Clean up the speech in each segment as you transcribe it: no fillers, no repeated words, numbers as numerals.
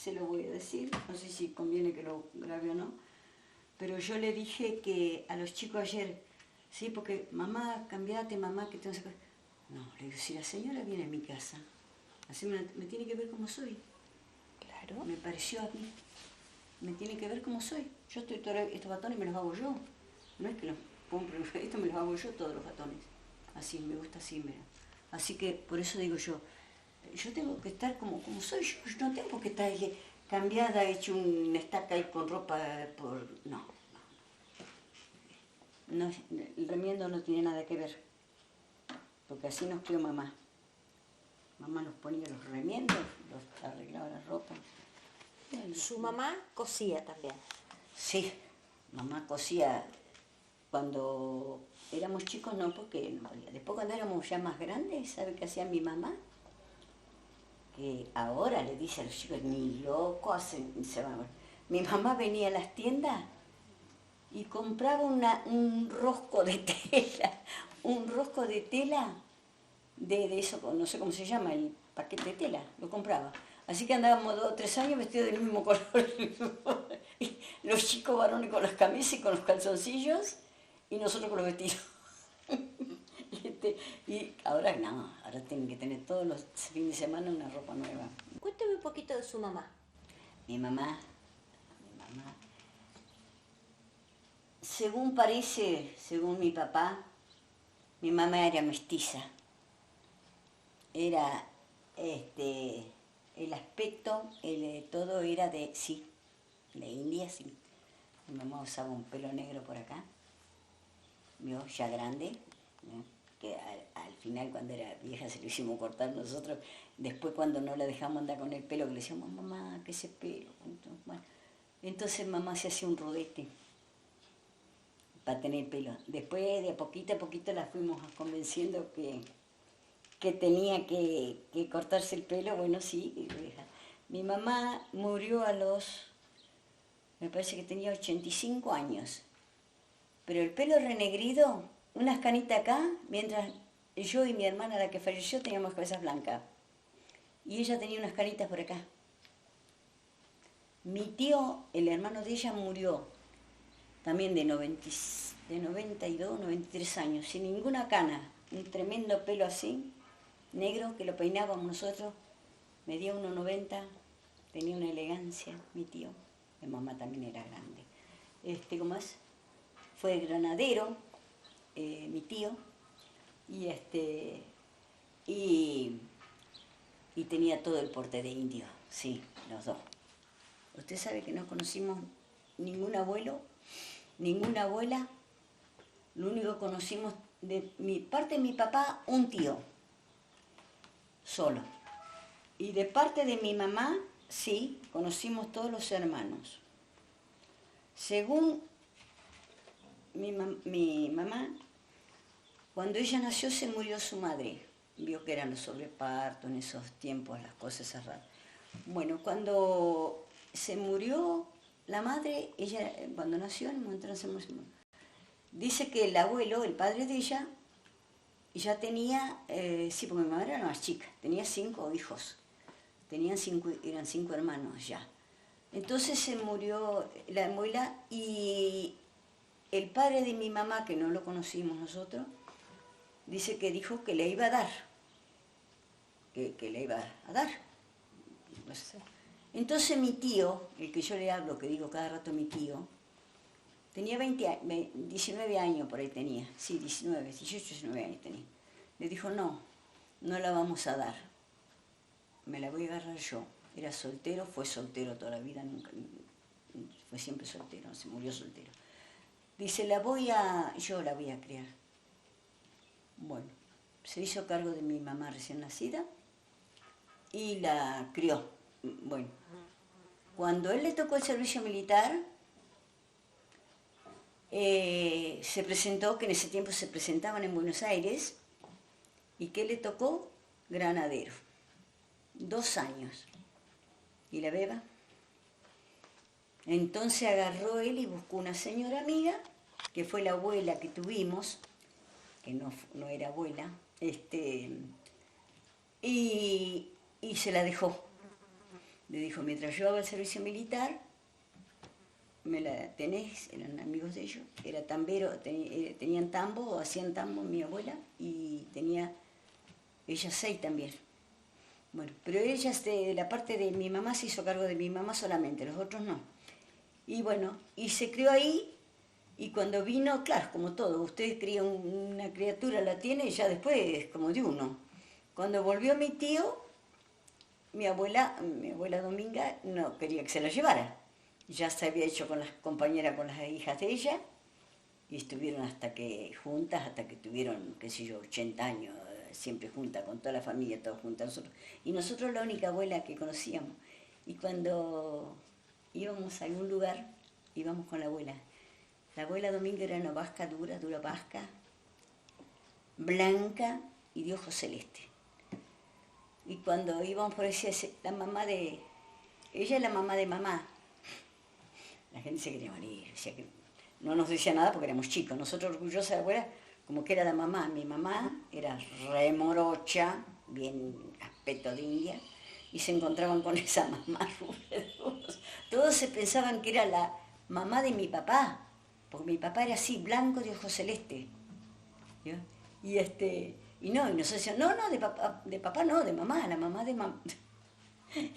se lo voy a decir, no sé si conviene que lo grabe o no, pero yo le dije que a los chicos ayer, sí, porque mamá, cambiate, mamá, que tengo que sacar. No, le digo, si la señora viene a mi casa, así me tiene que ver como soy. Claro. Me pareció a mí. Me tiene que ver como soy. Yo estoy estos batones me los hago yo. No es que los compro, esto me los hago yo todos los batones. Así, me gusta así, mira. Así que por eso digo yo tengo que estar como soy yo no tengo que estar cambiada, hecho una estaca ahí con ropa por... No, el remiendo no tiene nada que ver, porque así nos crió mamá. Mamá nos ponía los remiendos, los arreglaba la ropa. Su mamá cosía también. Sí, mamá cosía cuando éramos chicos, no, porque no podía. Después cuando éramos ya más grandes, ¿sabe qué hacía mi mamá? Que ahora le dice a los chicos, ni loco, se van. Mi mamá venía a las tiendas y compraba un rosco de tela, de eso, no sé cómo se llama, el paquete de tela, lo compraba. Así que andábamos 2 o 3 años vestidos del mismo color. Y los chicos varones con las camisas y con los calzoncillos, y nosotros con los vestidos. Y ahora no, ahora tienen que tener todos los fines de semana una ropa nueva. Cuénteme un poquito de su mamá. Mi mamá, según parece, según mi papá, mi mamá era mestiza. Era, el aspecto, todo era de, sí, de India, sí. Mi mamá usaba un pelo negro por acá, ¿vio? Ya grande, ¿no? Que al final cuando era vieja se lo hicimos cortar nosotros, después cuando no la dejamos andar con el pelo, que le decíamos, mamá, ¿qué es ese pelo? Bueno, entonces mamá se hacía un rodete para tener pelo. Después de a poquito la fuimos convenciendo que tenía que cortarse el pelo, bueno, sí. Mi mamá murió me parece que tenía 85 años, pero el pelo renegrido, unas canitas acá, mientras yo y mi hermana, la que falleció, teníamos cabezas blancas. Y ella tenía unas canitas por acá. Mi tío, el hermano de ella, murió también de 92, 93 años, sin ninguna cana, un tremendo pelo así, negro, que lo peinábamos nosotros, medía 1,90, tenía una elegancia, mi tío. Mi mamá también era grande. ¿Cómo es? Fue granadero, mi tío, y tenía todo el porte de indio, sí, los dos. Usted sabe que no conocimos ningún abuelo, ninguna abuela, lo único que conocimos de parte de mi papá, un tío, solo. Y de parte de mi mamá, sí, conocimos todos los hermanos. Según mi mamá, cuando ella nació se murió su madre. Vio que eran los sobrepartos en esos tiempos, las cosas esas raras. Bueno, cuando se murió la madre, ella cuando nació, en un momento dice que el abuelo, el padre de ella, ya tenía, sí, porque mi mamá era la más chica, tenía 5 hijos. Eran 5 hermanos ya. Entonces se murió la abuela y el padre de mi mamá, que no lo conocimos nosotros, dice que dijo que le iba a dar. Que le iba a dar. Entonces mi tío, el que yo le hablo, que digo cada rato mi tío, tenía 19 años por ahí tenía. Sí, 18, 19 años tenía. Le dijo, no la vamos a dar. Me la voy a agarrar yo. Era soltero, fue soltero toda la vida, nunca, fue siempre soltero, se murió soltero. Dice, yo la voy a criar. Bueno, se hizo cargo de mi mamá recién nacida y la crió. Bueno, cuando él le tocó el servicio militar, se presentó, que en ese tiempo se presentaban en Buenos Aires, y que le tocó granadero. 2 años. ¿Y la beba? Entonces agarró él y buscó una señora amiga, que fue la abuela que tuvimos, que no era abuela, y se la dejó. le dijo, mientras yo haga el servicio militar, me la tenés, eran amigos de ellos, era tambero, tenían tambo, o hacían tambo mi abuela, y tenía ella 6 también. Bueno, pero ella, de la parte de mi mamá, se hizo cargo de mi mamá solamente, los otros no. Y bueno, y se crió ahí, y cuando vino, claro, como todo, usted cría una criatura, la tiene, y ya después es como de uno. Cuando volvió mi tío, mi abuela Dominga, no quería que se la llevara. Ya se había hecho con las compañeras, con las hijas de ella, y estuvieron juntas, hasta que tuvieron, qué sé yo, 80 años, siempre juntas, con toda la familia, todos juntas nosotros. Y nosotros la única abuela que conocíamos. Y cuando íbamos a algún lugar, íbamos con la abuela. La abuela Dominga era una vasca dura vasca, blanca y de ojos celeste. Y cuando íbamos por ese, ella es la mamá de mamá. La gente se quería morir, decía que no nos decía nada porque éramos chicos. Nosotros orgullosos de la abuela, como que era la mamá. Mi mamá era re morocha, bien aspecto de india, y se encontraban con esa mamá rubia. Todos se pensaban que era la mamá de mi papá, porque mi papá era así, blanco de ojos celeste. ¿Ya? Y nosotros decían, no, de papá no, de mamá, la mamá de mamá.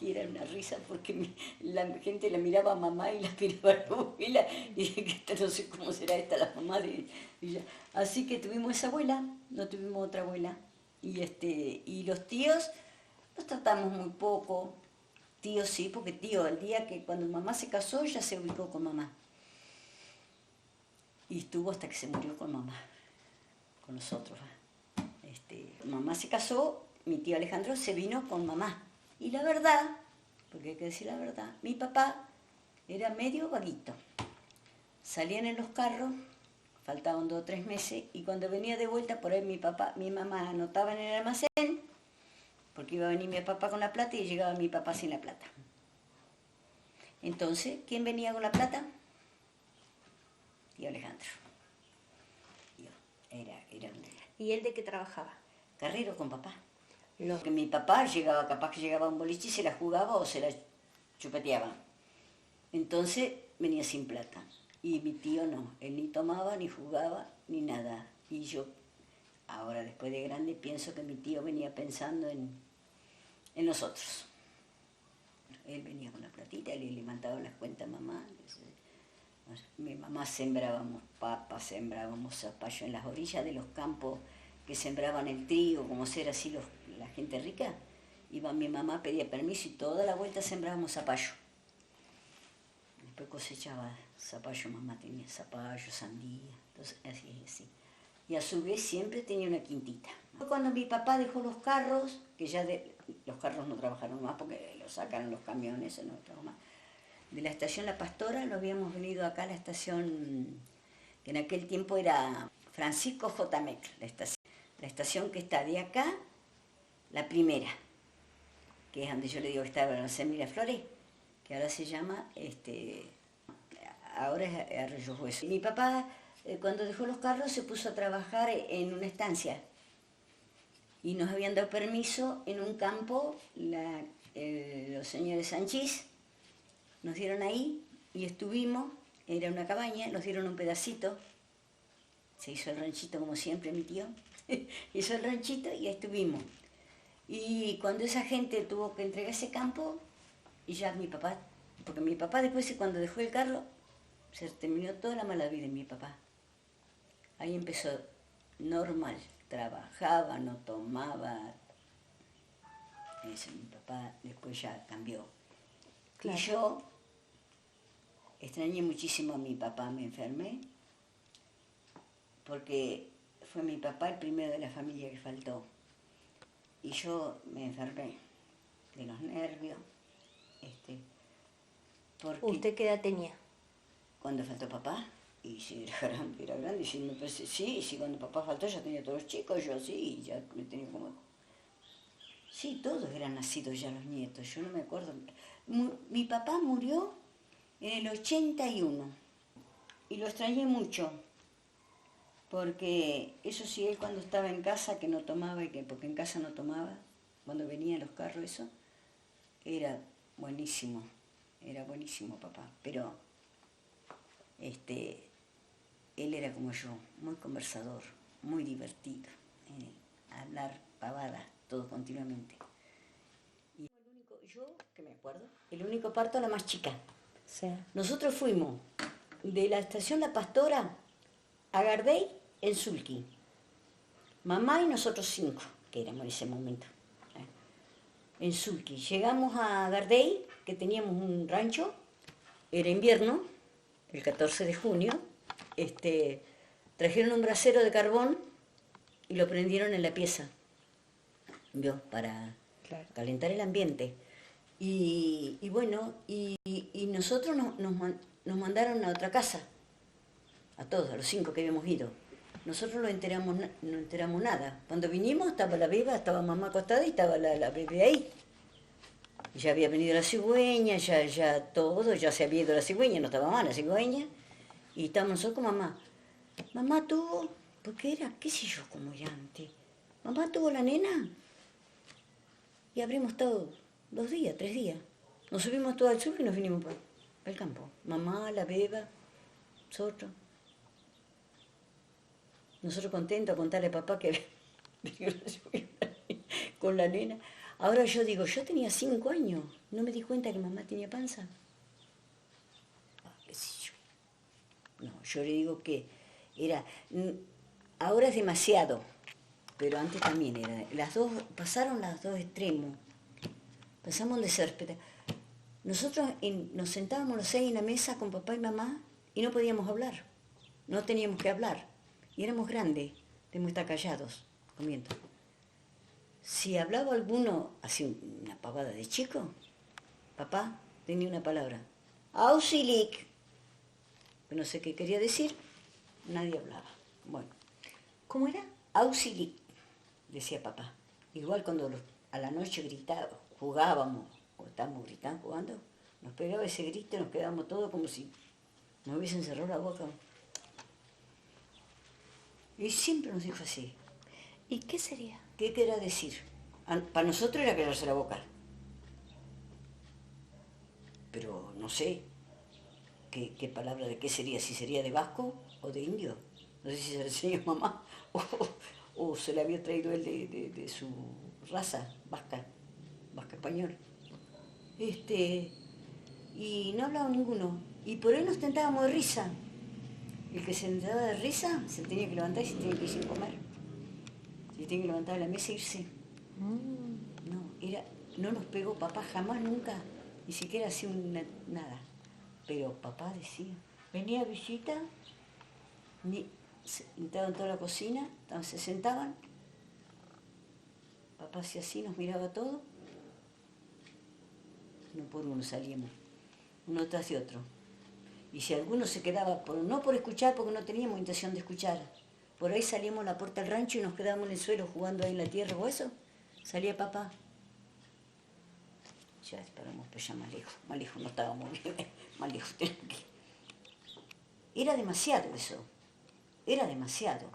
Y era una risa porque la gente la miraba a mamá y la miraba a la abuela y dije que no sé cómo será esta la mamá de ella. Así que tuvimos esa abuela, no tuvimos otra abuela. Y los tíos los tratamos muy poco. Tío sí, porque tío, el día que cuando mamá se casó ya se ubicó con mamá. Y estuvo hasta que se murió con mamá, con nosotros. Mamá se casó, mi tío Alejandro se vino con mamá. Y la verdad, porque hay que decir la verdad, mi papá era medio vaguito. Salían en los carros, faltaban 2 o 3 meses, y cuando venía de vuelta, por ahí mi mamá anotaba en el almacén, porque iba a venir mi papá con la plata y llegaba mi papá sin la plata. Entonces, ¿quién venía con la plata? Tío Alejandro. Era un... ¿Y él de qué trabajaba? Carrero con papá. Que mi papá capaz que llegaba a un boliche y se la jugaba o se la chupeteaba. Entonces venía sin plata. Y mi tío no, él ni tomaba, ni jugaba, ni nada. Y yo, ahora después de grande, pienso que mi tío venía pensando en nosotros. Él venía con la platita, él le mandaba las cuentas a mamá. Mi mamá sembrábamos papas, sembrábamos zapallo en las orillas de los campos que sembraban el trigo, como ser así la gente rica. Iba mi mamá, pedía permiso y toda la vuelta sembrábamos zapallo. Después cosechaba zapallo, mamá tenía zapallo, sandía, entonces así. Y a su vez siempre tenía una quintita. Cuando mi papá dejó los carros, que ya los carros no trabajaron más porque los sacaron los camiones, no trabajó más. De la estación La Pastora lo habíamos venido acá a la estación, que en aquel tiempo era Francisco J. Meck, la estación que está de acá, la primera, que es donde yo le digo que estaba en la Miraflores, que ahora se llama, ahora es Arroyo Hueso. Mi papá, cuando dejó los carros, se puso a trabajar en una estancia y nos habían dado permiso en un campo, los señores Sanchís, nos dieron ahí y estuvimos, era una cabaña, nos dieron un pedacito, se hizo el ranchito como siempre mi tío, hizo el ranchito y ahí estuvimos. Y cuando esa gente tuvo que entregar ese campo, y ya mi papá, porque mi papá después cuando dejó el carro, se terminó toda la mala vida de mi papá. Ahí empezó normal, trabajaba, no tomaba, eso, mi papá después ya cambió. Claro. Y yo extrañé muchísimo a mi papá, me enfermé, porque fue mi papá el primero de la familia que faltó. Y yo me enfermé de los nervios. Porque ¿Usted qué edad tenía? Cuando faltó papá, y sí, era grande, y sí, me parece, sí, cuando papá faltó ya tenía todos los chicos, yo sí, ya me tenía como... Sí, todos eran nacidos ya los nietos, yo no me acuerdo. Mi papá murió en el 81 y lo extrañé mucho, porque eso sí, él cuando estaba en casa que no tomaba, porque en casa no tomaba, cuando venían los carros eso, era buenísimo, era buenísimo papá, pero él era como yo, muy conversador, muy divertido, hablar pavadas, todo continuamente. Y yo, que me acuerdo, el único parto, la más chica. Sí. Nosotros fuimos de la estación La Pastora a Gardey en Sulki. Mamá y nosotros 5, que éramos en ese momento. En Sulki. Llegamos a Gardey, que teníamos un rancho, era invierno, el 14 de junio, trajeron un brasero de carbón y lo prendieron en la pieza, ¿vio? Para calentar el ambiente. Y bueno, nosotros nos mandaron a otra casa, a todos, a los 5 que habíamos ido. Nosotros no enteramos nada. Cuando vinimos estaba la beba, estaba mamá acostada y estaba la bebé ahí. Ya había venido la cigüeña, ya todo, ya se había ido la cigüeña, no estaba más la cigüeña. Y estábamos nosotros con mamá. Mamá tuvo, porque era, qué sé yo, como era antes. Mamá tuvo la nena. Y habremos estado 2 días, 3 días. Nos subimos todo al sur y nos vinimos para el campo. Mamá, la beba, nosotros. Nosotros contentos a contarle a papá que con la nena. Ahora yo digo, yo tenía 5 años, no me di cuenta que mamá tenía panza. Qué sé yo. No, yo le digo que era, ahora es demasiado, pero antes también era. Pasaron los dos extremos. Pasamos de ser. Nosotros nos sentábamos los 6 en la mesa con papá y mamá y no podíamos hablar. No teníamos que hablar. Y éramos grandes, teníamos que estar callados, comiendo. Si hablaba alguno, así una pavada de chico, papá tenía una palabra. Auxilic. No sé qué quería decir, nadie hablaba. Bueno. ¿Cómo era? Auxilic, decía papá. Igual cuando a la noche gritábamos, jugábamos, o estábamos gritando, jugando, nos pegaba ese grito y nos quedábamos todos como si nos hubiesen cerrado la boca. Y siempre nos dijo así. ¿Y qué sería? ¿Qué querrá decir? Para nosotros era callarse la boca. Pero no sé qué palabra de qué sería, si sería de vasco o de indio. No sé si se la enseñó mamá o se la había traído él de su raza, vasca español. Y no hablaba ninguno. Y por él nos tentábamos de risa. El que se entraba de risa se tenía que levantar y se tenía que ir sin comer. Se tenía que levantar de la mesa e irse. No nos pegó papá jamás, nunca, ni siquiera hacía nada. Pero papá decía, venía a visita, entraban en toda la cocina, se sentaban, papá hacía así, nos miraba todo, uno por uno salíamos, uno tras de otro. Y si alguno se quedaba, no por escuchar, porque no teníamos intención de escuchar, por ahí salíamos a la puerta del rancho y nos quedábamos en el suelo jugando ahí en la tierra o eso, salía papá. Ya esperamos, pues ya más lejos no estábamos bien, más lejos. Era demasiado eso, era demasiado.